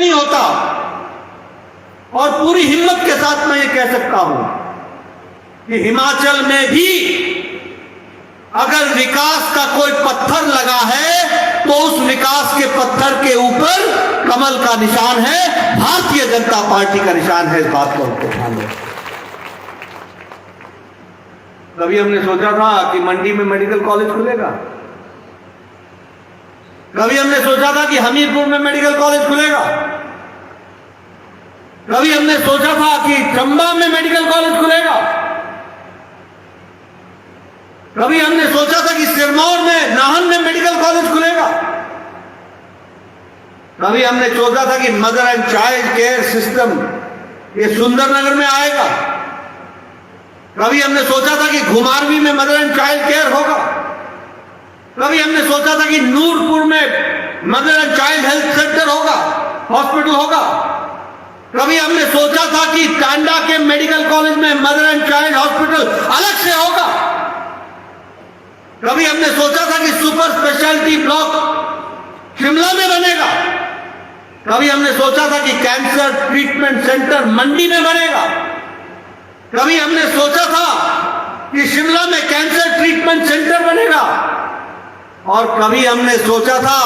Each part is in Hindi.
नहीं होता। और पूरी हिम्मत के साथ मैं ये कह सकता हूं कि हिमाचल में भी अगर विकास का कोई पत्थर लगा है तो उस विकास के पत्थर के ऊपर कमल का निशान है, भारतीय जनता पार्टी का निशान है। इस बात को हमको ध्यान रखना। कभी हमने सोचा था कि मंडी में मेडिकल कॉलेज खुलेगा, कभी हमने सोचा था कि हमीरपुर में मेडिकल कॉलेज खुलेगा, कभी हमने सोचा था कि चंबा में मेडिकल कॉलेज खुलेगा, कभी हमने सोचा था कि सिरमौर में, नाहन में मेडिकल कॉलेज खुलेगा, कभी हमने सोचा था कि mother and child care system ये सुंदरनगर में आएगा, कभी हमने सोचा था कि घुमारवी में मदर एंड चाइल्ड केयर होगा, कभी हमने सोचा था कि नूरपुर में mother and child health centre होगा, हॉस्पिटल होगा, कभी हमने सोचा था कि टांडा के मेडिकल कॉलेज में मदर एंड चाइल्ड हॉस्पिटल अलग से होगा, कभी हमने सोचा था कि सुपर स्पेशलिटी ब्लॉक शिमला में बनेगा, कभी हमने सोचा था कि कैंसर ट्रीटमेंट सेंटर मंडी में बनेगा, कभी हमने सोचा था कि शिमला में कैंसर ट्रीटमेंट सेंटर बनेगा, और कभी हमने सोचा था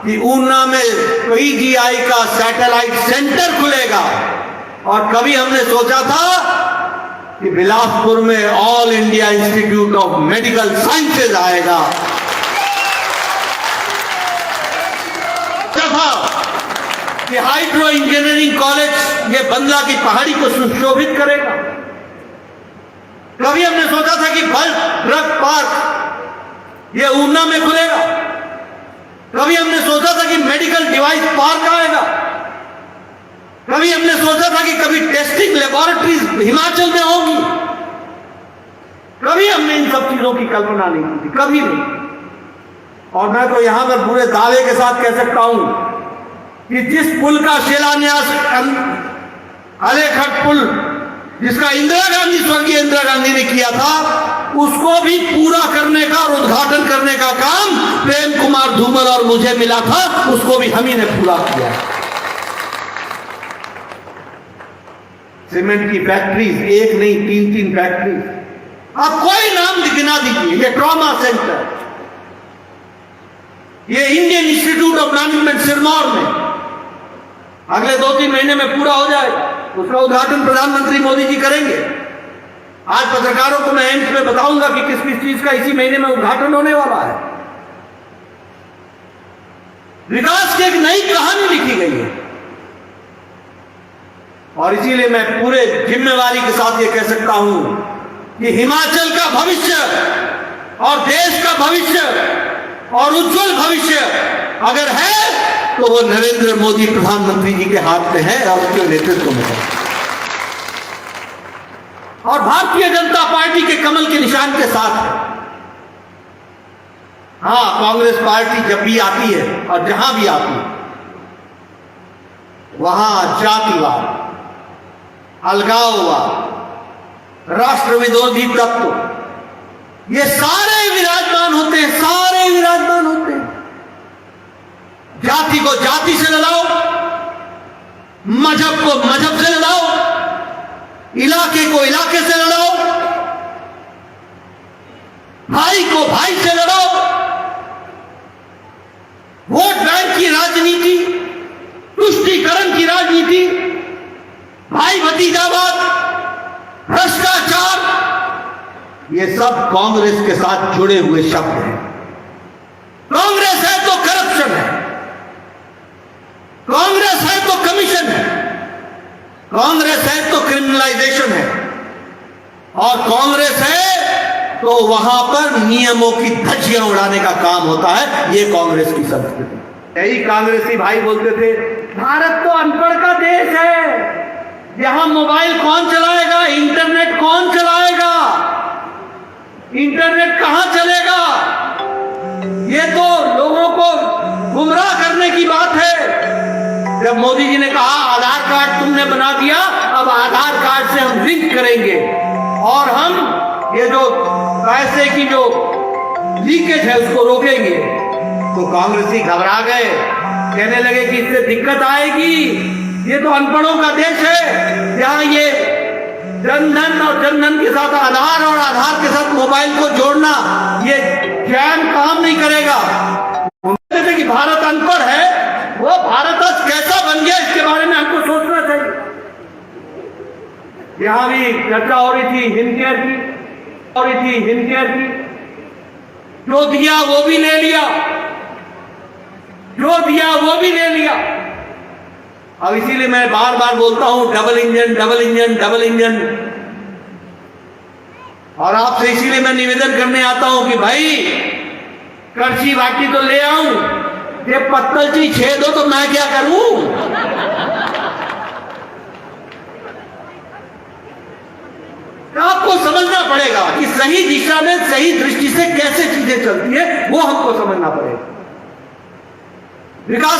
कि ऊना में पीजीआई का सैटेलाइट सेंटर खुलेगा, और कभी हमने सोचा था कि बिलासपुर में all India institute of medical sciences आएगा। था कि हाइड्रो इंजीनियरिंग कॉलेज ये बंगला की पहाड़ी को सुशोभित करेगा, कभी हमने सोचा था कि बल्क ड्रग पार्क ये ऊना में खुलेगा, कभी हमने सोचा था कि मेडिकल डिवाइस पार्क आएगा, कभी हमने सोचा था कि कभी टेस्टिंग लेबोरेटरीज हिमाचल में होगी, कभी हमने इन सब चीजों की कल्पना नहीं की थी, कभी नहीं। और मैं तो यहां पर पूरे दावे के साथ कह सकता हूं कि जिस पुल का शिलान्यास आलेखट पुल जिसका इंदिरा गांधी, स्वर्गीय इंदिरा गांधी ने किया था, उसको भी पूरा करने का और उद्घाटन करने का काम प्रेम कुमार धूमल और मुझे मिला था, उसको भी हम ही ने पूरा किया। सीमेंट की फैक्ट्रीज, एक नहीं 3-3 फैक्ट्रीज, आप कोई नाम गिना दीजिए। ये ट्रॉमा सेंटर, ये Indian institute of management Sirmaur में अगले 2-3 महीने में पूरा हो जाएगा, उसका उद्घाटन प्रधानमंत्री मोदी जी करेंगे। आज पत्रकारों को मैं एम्स में बताऊंगा कि किस किस चीज का इसी महीने में उद्घाटन होने वाला है। विकास की एक नई कहानी लिखी गई है, और इसीलिए मैं पूरे जिम्मेवारी के साथ ये कह सकता हूं कि हिमाचल का भविष्य और देश का भविष्य और उज्जवल भविष्य अगर है तो वो नरेंद्र मोदी प्रधानमंत्री जी के हाथ में है और उसके नेतृत्व में है, और भारतीय जनता पार्टी के कमल के निशान के साथ है। हां, कांग्रेस पार्टी जब भी आती है और जहां भी आती है वहां जातिवाद, अलगाववाद, राष्ट्र विरोधी तत्व ये सारे विराजमान होते हैं, सारे विराजमान होते हैं। जाति को जाति से लड़ाओ, मजहब को मजहब से लड़ाओ, इलाके को इलाके से लड़ाओ, भाई को भाई से लड़ाओ, वोट बैंक की राजनीति, तुष्टीकरण की राजनीति, भाई भतीजावाद, भ्रष्टाचार, ये सब कांग्रेस के साथ जुड़े हुए शब्द हैं। कांग्रेस है तो करप्शन है, कांग्रेस है तो कमीशन है, कांग्रेस है तो क्रिमिनलाइजेशन है, और कांग्रेस है तो वहां पर नियमों की धज्जियां उड़ाने का काम होता है। ये कांग्रेस की संस्कृति। यही कांग्रेसी भाई बोलते थे भारत तो अनपढ़ का देश है, यहां मोबाइल कौन चलाएगा, इंटरनेट कौन चलाएगा, इंटरनेट कहां चलेगा, ये तो लोगों को गुमराह करने की बात है। जब मोदी जी ने कहा आधार कार्ड तुमने बना दिया, अब आधार कार्ड से हम लिंक करेंगे और हम ये जो पैसे की जो लीकेज है उसको रोकेंगे, तो कांग्रेसी घबरा गए कहने लगे कि इससे दिक्कत आएगी, ये तो अनपढ़ों का देश है, जहां ये जनधन और जनधन के साथ आधार और आधार के साथ मोबाइल को जोड़ना ये जैम काम नहीं करेगा। कहते कि भारत अनपढ़ है, वो भारत आज कैसा बन गया इसके बारे में हमको सोचना चाहिए। यहां भी चर्चा हो रही थी हिंदकेयर की, जो दिया वो भी ले लिया, अब इसीलिए मैं बार बार बोलता हूं डबल इंजन। और आपसे इसीलिए मैं निवेदन करने आता हूं कि भाई करछी बाटी तो ले आऊं, ये पत्तल ची छेद हो तो मैं क्या करूं। तो आपको समझना पड़ेगा कि सही दिशा में सही दृष्टि से कैसे चीजें चलती है, वो हमको समझना पड़ेगा। विकास